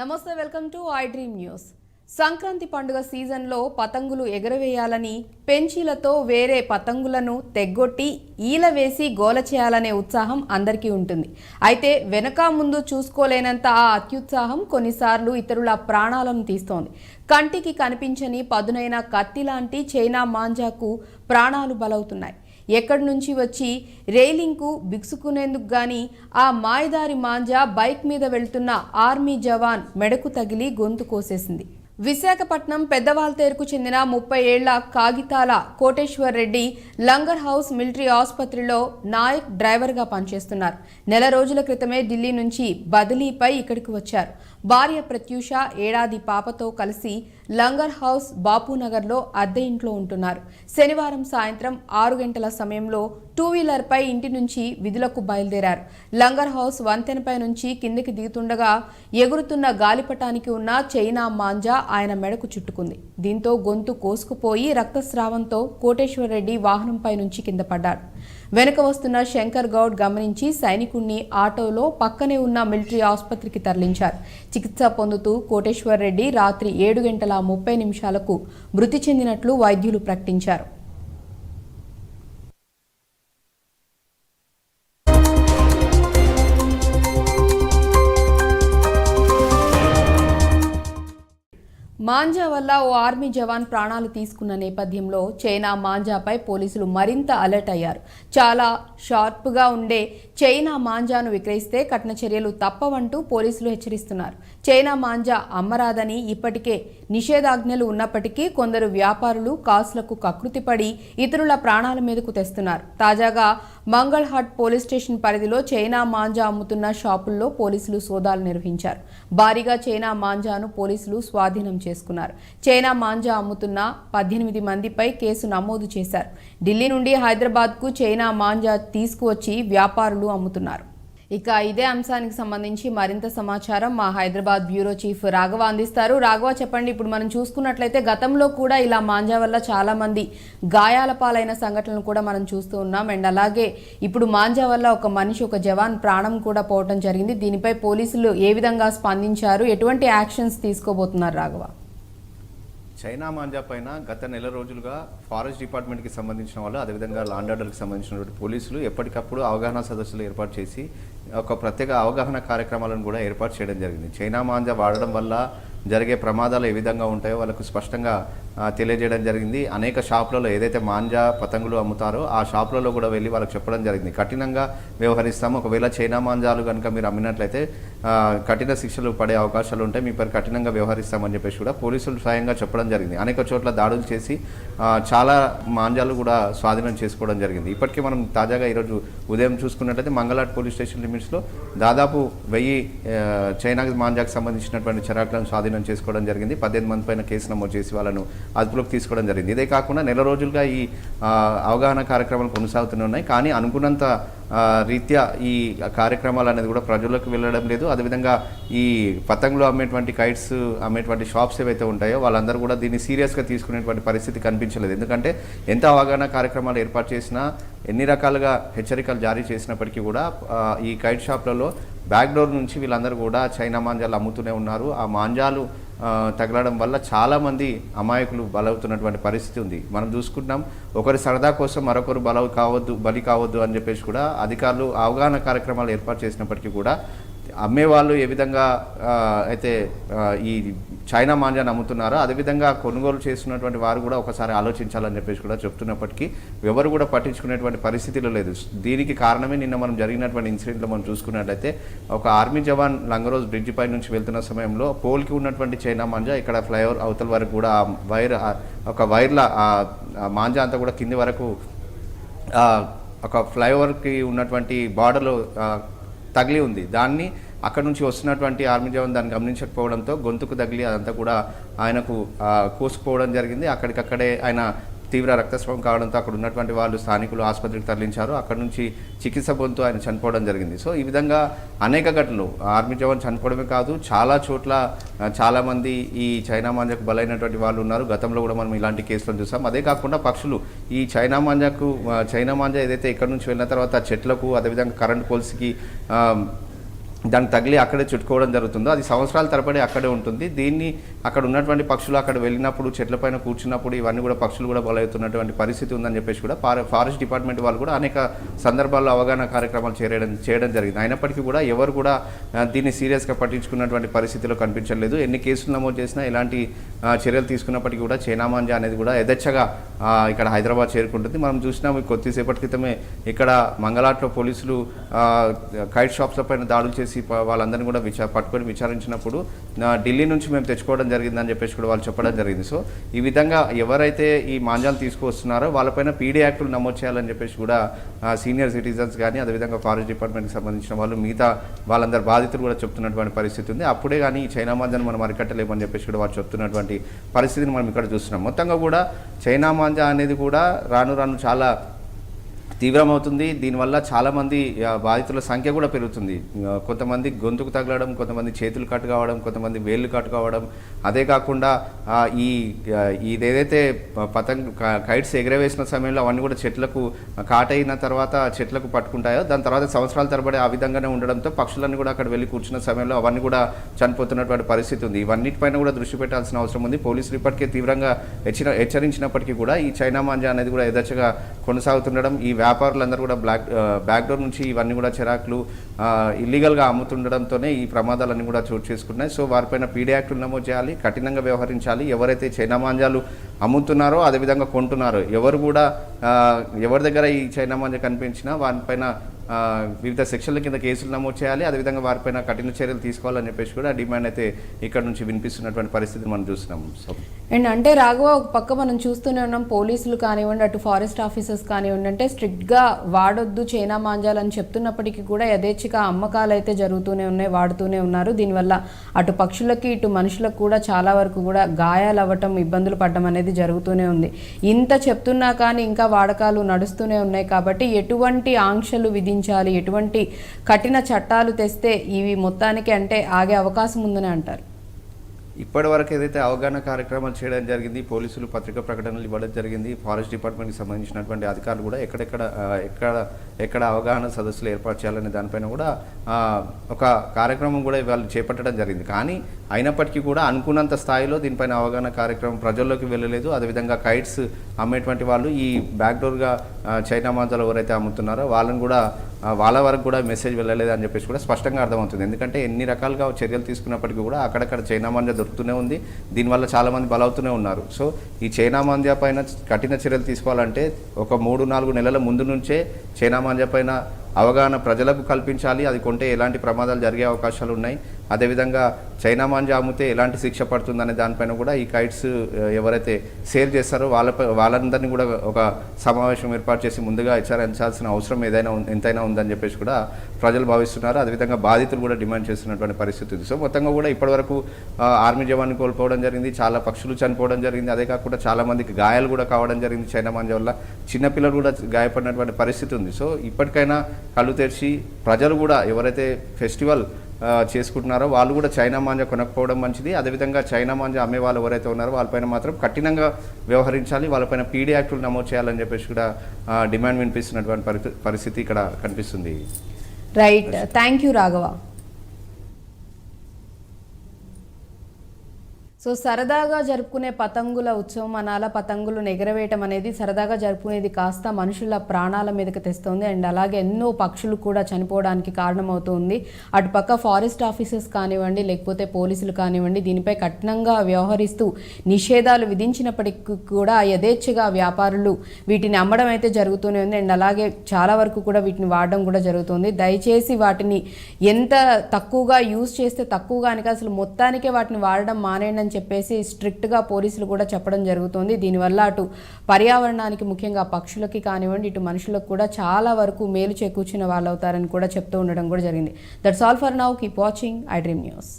నమస్తే, welcome to I dream news. Sankranti పండుగ సీజన్లో పతంగులు ఎగరవేయాలని, పెంచీలతో వేరే పతంగులను తెగ్గొట్టి ఈల వేసి గోల చేయాలనే ఉత్సాహం అందరికీ ఉంటుంది. అయితే వెనక ముందు చూసుకోలేనంత ఆ అత్యుత్సాహం కొన్నిసార్లు ఇతరుల ప్రాణాలను తీస్తోంది. కంటికి కనిపించని పదునైన కత్తి లాంటి చైనా మాంజాకు ప్రాణాలు బలవుతున్నాయి. ఎక్కడి నుంచి వచ్చి రైలింగ్కు బిగుసుకునేందుకు గాని ఆ మాయదారి మాంజా బైక్ మీద వెళ్తున్న ఆర్మీ జవాన్ మెడకు తగిలి గొంతు కోసేసింది. విశాఖపట్నం పెద్దవాల్తేరుకు చెందిన 30 ఏళ్ల కాగితాల కోటేశ్వర్ రెడ్డి లంగర్ హౌస్ మిలిటరీ ఆసుపత్రిలో నాయక్ డ్రైవర్గా పనిచేస్తున్నారు. నెల రోజుల క్రితమే ఢిల్లీ నుంచి బదిలీపై ఇక్కడికి వచ్చారు. భార్య ప్రత్యూష, ఏడాది పాపతో కలిసి లంగర్ హౌస్ బాపూనగర్లో అద్దె ఇంట్లో ఉంటున్నారు. శనివారం సాయంత్రం 6 గంటల సమయంలో 2 వీలర్పై ఇంటి నుంచి విధులకు బయలుదేరారు. లంగర్ హౌస్ వంతెనపై నుంచి కిందికి దిగుతుండగా ఎగురుతున్న గాలిపటానికి ఉన్న చైనా మాంజా ఆయన మెడకు చుట్టుకుంది. దీంతో గొంతు కోసుకుపోయి రక్తస్రావంతో కోటేశ్వర్ రెడ్డి వాహనంపై నుంచి కింద పడ్డాడు. వెనుక వస్తున్న శంకర్ గౌడ్ గమనించి సైనికుణ్ణి ఆటోలో పక్కనే ఉన్న మిలిటరీ ఆసుపత్రికి తరలించారు. చికిత్స పొందుతూ కోటేశ్వర్ రెడ్డి రాత్రి 7:30 మృతి చెందినట్లు వైద్యులు ప్రకటించారు. మాంజా వల్ల ఓ ఆర్మీ జవాన్ ప్రాణాలు తీసుకున్న నేపథ్యంలో చైనా మాంజాపై పోలీసులు మరింత అలర్ట్ అయ్యారు. చాలా షార్ప్గా ఉండే చైనా మాంజాను విక్రయిస్తే కఠిన చర్యలు తప్పవంటూ పోలీసులు హెచ్చరిస్తున్నారు. చైనా మాంజా అమ్మరాదని ఇప్పటికే నిషేధాజ్ఞలు ఉన్నప్పటికీ కొందరు వ్యాపారులు కాసులకు కకృతిపడి ఇతరుల ప్రాణాల మీదకు తెస్తున్నారు. తాజాగా మంగళహాట్ పోలీస్ స్టేషన్ పరిధిలో చైనా మాంజా అమ్ముతున్న షాపుల్లో పోలీసులు సోదాలు నిర్వహించారు. భారీగా చైనా మాంజాను పోలీసులు స్వాధీనం చేసుకున్నారు. చైనా మాంజా అమ్ముతున్న 18 మందిపై కేసు నమోదు చేశారు. ఢిల్లీ నుండి హైదరాబాద్కు చైనా మాంజా తీసుకువచ్చి వ్యాపారులు అమ్ముతున్నారు. ఇక ఇదే అంశానికి సంబంధించి మరింత సమాచారం మా హైదరాబాద్ బ్యూరో చీఫ్ రాఘవ అందిస్తారు. రాఘవ, చెప్పండి. ఇప్పుడు మనం చూసుకున్నట్లయితే గతంలో కూడా ఇలా మాంజా వల్ల చాలా మంది గాయాల పాలైన సంఘటనలు కూడా మనం చూస్తూ ఉన్నాం. అండ్ అలాగే ఇప్పుడు మాంజా వల్ల ఒక జవాన్ ప్రాణం కూడా పోవడం జరిగింది. దీనిపై పోలీసులు ఏ విధంగా స్పందించారు, ఎటువంటి యాక్షన్స్ తీసుకోబోతున్నారు రాఘవ? చైనా మాంజా పైన గత నెల రోజులుగా ఫారెస్ట్ డిపార్ట్మెంట్కి సంబంధించిన వాళ్ళు, అదేవిధంగా లాండ్ ఆర్డర్కి సంబంధించినటువంటి పోలీసులు ఎప్పటికప్పుడు అవగాహన సదస్సులు ఏర్పాటు చేసి ఒక ప్రత్యేక అవగాహన కార్యక్రమాలను కూడా ఏర్పాటు చేయడం జరిగింది. చైనా మాంజా వాడడం వల్ల జరిగే ప్రమాదాలు ఏ విధంగా ఉంటాయో వాళ్ళకు స్పష్టంగా తెలియజేయడం జరిగింది. అనేక షాపులలో ఏదైతే మాంజా పతంగులు అమ్ముతారో ఆ షాపులలో కూడా వెళ్ళి వాళ్ళకి చెప్పడం జరిగింది. కఠినంగా వ్యవహరిస్తాము, ఒకవేళ చైనా మాంజాలు కనుక మీరు అమ్మినట్లయితే కఠిన శిక్షలు పడే అవకాశాలు ఉంటాయి, మీ పైన కఠినంగా వ్యవహరిస్తామని చెప్పేసి కూడా పోలీసులు స్వయంగా చెప్పడం జరిగింది. అనేక చోట్ల దాడులు చేసి చాలా మాంజాలు కూడా స్వాధీనం చేసుకోవడం జరిగింది. ఇప్పటికీ మనం తాజాగా ఈరోజు ఉదయం చూసుకున్నట్లయితే మంగళాట్ పోలీస్ స్టేషన్ లిమిట్స్లో దాదాపు 1000 చైనా మాంజాకు సంబంధించినటువంటి చరాకులను స్వాధీనం చేసుకోవడం జరిగింది. 18 మంది పైన కేసు నమోదు చేసి వాళ్ళను అదుపులోకి తీసుకోవడం జరిగింది. ఇదే కాకుండా నెల రోజులుగా ఈ అవగాహన కార్యక్రమాలు కొనసాగుతూనే ఉన్నాయి. కానీ అనుకున్నంత రీత్యా ఈ కార్యక్రమాలు అనేది కూడా ప్రజలకు వెళ్ళడం లేదు. అదేవిధంగా ఈ పతంగులు అమ్మేటువంటి కైట్స్ అమ్మేటువంటి షాప్స్ ఏవైతే ఉంటాయో వాళ్ళందరూ కూడా దీన్ని సీరియస్గా తీసుకునేటువంటి పరిస్థితి కనిపించలేదు. ఎందుకంటే ఎంత అవగాహన కార్యక్రమాలు ఏర్పాటు చేసినా, ఎన్ని రకాలుగా హెచ్చరికలు జారీ చేసినప్పటికీ కూడా ఈ కైట్ షాప్లలో బ్యాక్ డోర్ నుంచి వీళ్ళందరూ కూడా చైనా మాంజాలు అమ్ముతూనే ఉన్నారు. ఆ మాంజాలు తగలడం వల్ల చాలామంది అమాయకులు బలవుతున్నటువంటి పరిస్థితి ఉంది. మనం చూసుకుంటున్నాం, ఒకరి సరదా కోసం మరొకరు బలి కావద్దు అని చెప్పేసి కూడా అధికారులు అవగాహన కార్యక్రమాలు ఏర్పాటు చేసినప్పటికీ కూడా అమ్మేవాళ్ళు ఏ విధంగా అయితే ఈ చైనా మాంజాను అమ్ముతున్నారో అదేవిధంగా కొనుగోలు చేస్తున్నటువంటి వారు కూడా ఒకసారి ఆలోచించాలని చెప్పేసి కూడా చెప్తున్నప్పటికీ ఎవరు కూడా పట్టించుకునేటువంటి పరిస్థితిలో లేదు. దీనికి కారణమే నిన్న మనం జరిగినటువంటి ఇన్సిడెంట్లో మనం చూసుకున్నట్లయితే ఒక ఆర్మీ జవాన్ లంగరోజ్ బ్రిడ్జ్ పై నుంచి వెళ్తున్న సమయంలో పోల్కి ఉన్నటువంటి చైనా మాంజా ఇక్కడ ఫ్లైఓవర్ అవతల వరకు కూడా ఒక వైర్ల మాంజా అంతా కూడా కింది వరకు ఒక ఫ్లైఓవర్కి ఉన్నటువంటి బార్డర్లో తగిలి ఉంది. దాన్ని అక్కడ నుంచి వస్తున్నటువంటి ఆర్మీ జవాన్ దాన్ని గమనించకపోవడంతో గొంతుకు తగిలి అదంతా కూడా ఆయనకు కోసుకుపోవడం జరిగింది. అక్కడికక్కడే ఆయన తీవ్ర రక్తస్రావం కావడంతో అక్కడ ఉన్నటువంటి వాళ్ళు స్థానికులు ఆసుపత్రికి తరలించారు. అక్కడ నుంచి చికిత్స పొందుతూ ఆయన చనిపోవడం జరిగింది. సో ఈ విధంగా అనేక ఘటనలు ఆర్మీ జవాన్ చనిపోవడమే కాదు, చాలా చోట్ల చాలామంది ఈ చైనా మాంజాకు బలైనటువంటి వాళ్ళు ఉన్నారు. గతంలో కూడా మనం ఇలాంటి కేసులను చూసాం. అదే కాకుండా పక్షులు ఈ చైనా మాంజా ఏదైతే ఇక్కడ నుంచి వెళ్ళిన తర్వాత చెట్లకు, అదేవిధంగా కరెంట్ పోల్స్కి దానికి తగిలి అక్కడే చుట్టుకోవడం జరుగుతుందో అది సంవత్సరాల తరబడి అక్కడే ఉంటుంది. దీన్ని అక్కడ ఉన్నటువంటి పక్షులు అక్కడ వెళ్ళినప్పుడు చెట్లపైన కూర్చున్నప్పుడు ఇవన్నీ కూడా పక్షులు కూడా బలవుతున్నటువంటి పరిస్థితి ఉందని చెప్పేసి కూడా ఫారెస్ట్ డిపార్ట్మెంట్ వాళ్ళు కూడా అనేక సందర్భాల్లో అవగాహన కార్యక్రమాలు చేయడం జరిగింది. అయినప్పటికీ కూడా ఎవరు కూడా దీన్ని సీరియస్గా పట్టించుకున్నటువంటి పరిస్థితిలో కనిపించలేదు. ఎన్ని కేసులు నమోదు చేసినా ఎలాంటి చర్యలు తీసుకున్నప్పటికీ కూడా చైనా మాంజా అనేది కూడా యథేచ్ఛగా ఇక్కడ హైదరాబాద్ చేరుకుంటుంది. మనం చూసినాము కొద్దిసేపటి క్రితమే ఇక్కడ మంగళాట్లో పోలీసులు కైట్ షాప్ల పైన దాడులు చేసి వాళ్ళందరినీ కూడా పట్టుకొని విచారించినప్పుడు ఢిల్లీ నుంచి మేము తెచ్చుకోవడం జరిగిందని చెప్పేసి కూడా వాళ్ళు చెప్పడం జరిగింది. సో ఈ విధంగా ఎవరైతే ఈ మాంజాలు తీసుకొస్తున్నారో వాళ్ళపైన పీడీ యాక్టులు నమోదు చేయాలని చెప్పేసి కూడా సీనియర్ సిటిజన్స్ కానీ అదేవిధంగా ఫారెస్ట్ డిపార్ట్మెంట్కి సంబంధించిన వాళ్ళు మిగతా వాళ్ళందరూ బాధితులు కూడా చెప్తున్నటువంటి పరిస్థితి ఉంది. అప్పుడే కానీ ఈ చైనా మాంజాను మనం అరికట్టలేమని చెప్పేసి కూడా వాళ్ళు చెప్తున్నటువంటి పరిస్థితిని మనం ఇక్కడ చూస్తున్నాం. మొత్తంగా కూడా చైనా మాంజా అనేది కూడా రాను రాను చాలా తీవ్రమవుతుంది. దీనివల్ల చాలామంది బాధితుల సంఖ్య కూడా పెరుగుతుంది. కొంతమంది గొంతుకు తగలడం, కొంతమంది చేతులు కట్ కావడం, కొంతమంది వేళ్ళు కట్ కావడం. అదే కాకుండా ఇదేదైతే కైట్స్ ఎగరవేసిన సమయంలో అవన్నీ కూడా చెట్లకు కాటైన తర్వాత చెట్లకు పట్టుకుంటాయో దాని తర్వాత సంవత్సరాల తరబడి ఆ విధంగానే ఉండడంతో పక్షులన్నీ కూడా అక్కడ వెళ్ళి కూర్చున్న సమయంలో అవన్నీ కూడా చనిపోతున్నటువంటి పరిస్థితి ఉంది. ఇవన్నిటిపైన కూడా దృష్టి పెట్టాల్సిన అవసరం ఉంది. పోలీసులు ఇప్పటికే తీవ్రంగా హెచ్చరించినప్పటికీ కూడా ఈ చైనా మాంజా అనేది కూడా యథేచ్ఛగా కొనసాగుతుండడం, ఈ వ్యాపారులందరూ కూడా బ్యాక్డోర్ నుంచి ఇవన్నీ కూడా చిరాకులు ఇల్లీగల్గా అమ్ముతుండడంతోనే ఈ ప్రమాదాలన్నీ కూడా చోటు చేసుకున్నాయి. సో వారిపైన పీడీ యాక్టులు నమోదు చేయాలి, కఠినంగా వ్యవహరించాలి. ఎవరైతే చైనా మాంజాలు అమ్ముతున్నారో అదేవిధంగా కొంటున్నారో ఎవరు కూడా ఎవరి దగ్గర ఈ చైనా మాంజా కనిపించినా వారిపైన వివిధ సెక్షన్ల కింద కేసులు నమోదు చేయాలి. అదేవిధంగా వారిపైన కఠిన చర్యలు తీసుకోవాలని చెప్పేసి కూడా డిమాండ్ అయితే ఇక్కడ నుంచి వినిపిస్తున్నటువంటి పరిస్థితిని మనం చూస్తున్నాం. అండ్ అంటే రాఘవ, ఒక పక్క మనం చూస్తూనే ఉన్నాం, పోలీసులు కానివ్వండి అటు ఫారెస్ట్ ఆఫీసర్స్ కానివ్వండి అంటే స్ట్రిక్ట్గా వాడొద్దు చైనా మాంజాలని చెప్తున్నప్పటికీ కూడా యథేచ్ఛగా అమ్మకాలు అయితే జరుగుతూనే ఉన్నాయి, వాడుతూనే ఉన్నారు. దీనివల్ల అటు పక్షులకి ఇటు మనుషులకు కూడా చాలా వరకు కూడా గాయాలు అవ్వటం, ఇబ్బందులు పడడం అనేది జరుగుతూనే ఉంది. ఇంత చెప్తున్నా కానీ ఇంకా వాడకాలు నడుస్తూనే ఉన్నాయి. కాబట్టి ఎటువంటి ఆంక్షలు విధించాలి, ఎటువంటి కఠిన చట్టాలు తెస్తే ఇవి మొత్తానికి అంటే ఆగే అవకాశం ఉందని అంటారు? ఇప్పటి వరకు ఏదైతే అవగాహన కార్యక్రమాలు చేయడం జరిగింది, పోలీసులు పత్రికా ప్రకటనలు ఇవ్వడం జరిగింది, ఫారెస్ట్ డిపార్ట్మెంట్కి సంబంధించినటువంటి అధికారులు కూడా ఎక్కడ అవగాహన సదస్సులు ఏర్పాటు చేయాలనే దానిపైన కూడా ఒక కార్యక్రమం కూడా వాళ్ళు చేపట్టడం జరిగింది. కానీ అయినప్పటికీ కూడా అనుకున్నంత స్థాయిలో దీనిపైన అవగాహన కార్యక్రమం ప్రజల్లోకి వెళ్ళలేదు. అదేవిధంగా కైట్స్ అమ్మేటువంటి వాళ్ళు ఈ బ్యాక్డోర్గా చైనా మాంజాలు ఎవరైతే అమ్ముతున్నారో వాళ్ళని కూడా వాళ్ళ వరకు కూడా మెసేజ్ వెళ్ళలేదు అని చెప్పేసి కూడా స్పష్టంగా అర్థమవుతుంది. ఎందుకంటే ఎన్ని రకాలుగా చర్యలు తీసుకున్నప్పటికీ కూడా అక్కడక్కడ చైనా మాంజా దొరుకుతూనే ఉంది. దీనివల్ల చాలామంది బలవుతూనే ఉన్నారు. సో ఈ చైనా మాంజా పైన కఠిన చర్యలు తీసుకోవాలంటే ఒక 3-4 నెలల ముందు నుంచే చైనా మాంజా పైన అవగాహన ప్రజలకు కల్పించాలి. అది కొంటే ఎలాంటి ప్రమాదాలు జరిగే అవకాశాలు ఉన్నాయి, అదేవిధంగా చైనా మాంజా అమ్మితే ఎలాంటి శిక్ష పడుతుందనే దానిపైన కూడా ఈ కైట్స్ ఎవరైతే సేల్ చేస్తారో వాళ్ళందరినీ కూడా ఒక సమావేశం ఏర్పాటు చేసి ముందుగా హెచ్చరించాల్సిన అవసరం ఎంతైనా ఉందని చెప్పేసి కూడా ప్రజలు భావిస్తున్నారు. అదేవిధంగా బాధితులు కూడా డిమాండ్ చేస్తున్నటువంటి పరిస్థితి ఉంది. సో మొత్తంగా కూడా ఇప్పటివరకు ఆర్మీ జవాన్ని కోల్పోవడం జరిగింది, చాలా పక్షులు చనిపోవడం జరిగింది. అదే కాకుండా చాలామందికి గాయాలు కూడా కావడం జరిగింది చైనా మాంజా వల్ల. చిన్నపిల్లలు కూడా గాయపడినటువంటి పరిస్థితి ఉంది. సో ఇప్పటికైనా కళ్ళు తెరిచి ప్రజలు కూడా ఎవరైతే ఫెస్టివల్ చేసుకుంటున్నారో వాళ్ళు కూడా చైనా మాంజా కొనకపోవడం మంచిది. అదేవిధంగా చైనా మాంజా అమ్మే వాళ్ళు ఎవరైతే ఉన్నారో వాళ్ళపైన మాత్రం కఠినంగా వ్యవహరించాలి, వాళ్ళపైన పీడీ యాక్టులు నమోదు చేయాలని చెప్పేసి కూడా డిమాండ్ వినిపిస్తున్నటువంటి పరిస్థితి ఇక్కడ కనిపిస్తుంది. Right, thank you Raghava. So సరదాగా జరుపుకునే పతంగుల ఉత్సవం అనాల పతంగులు ఎగరవేయటం అనేది సరదాగా జరుపుకునేది కాస్త మనుషుల ప్రాణాల మీదకి తెస్తుంది. అండ్ అలాగే ఎన్నో పక్షులు కూడా చనిపోవడానికి కారణమవుతుంది. అటుపక్క ఫారెస్ట్ ఆఫీసర్స్ కానివ్వండి లేకపోతే పోలీసులు కానివ్వండి దీనిపై కఠినంగా వ్యవహరిస్తూ నిషేధాలు విధించినప్పటికీ కూడా యథేచ్ఛగా వ్యాపారులు వీటిని అమ్మడం అయితే జరుగుతూనే ఉంది. అండ్ అలాగే చాలా వరకు కూడా వీటిని వాడడం కూడా జరుగుతుంది. దయచేసి వాటిని ఎంత తక్కువగా యూజ్ చేస్తే తక్కువగానికి అసలు మొత్తానికే వాటిని వాడడం మానేయండి చెప్పేసి స్ట్రిక్ట్గా పోలీసులు కూడా చెప్పడం జరుగుతుంది. దీనివల్ల అటు పర్యావరణానికి ముఖ్యంగా పక్షులకి కానివ్వండి ఇటు మనుషులకు కూడా చాలా వరకు మేలు చేకూర్చిన వాళ్ళు అవుతారని కూడా చెప్తూ ఉండడం కూడా జరిగింది. That's all for now. Keep watching I dream news.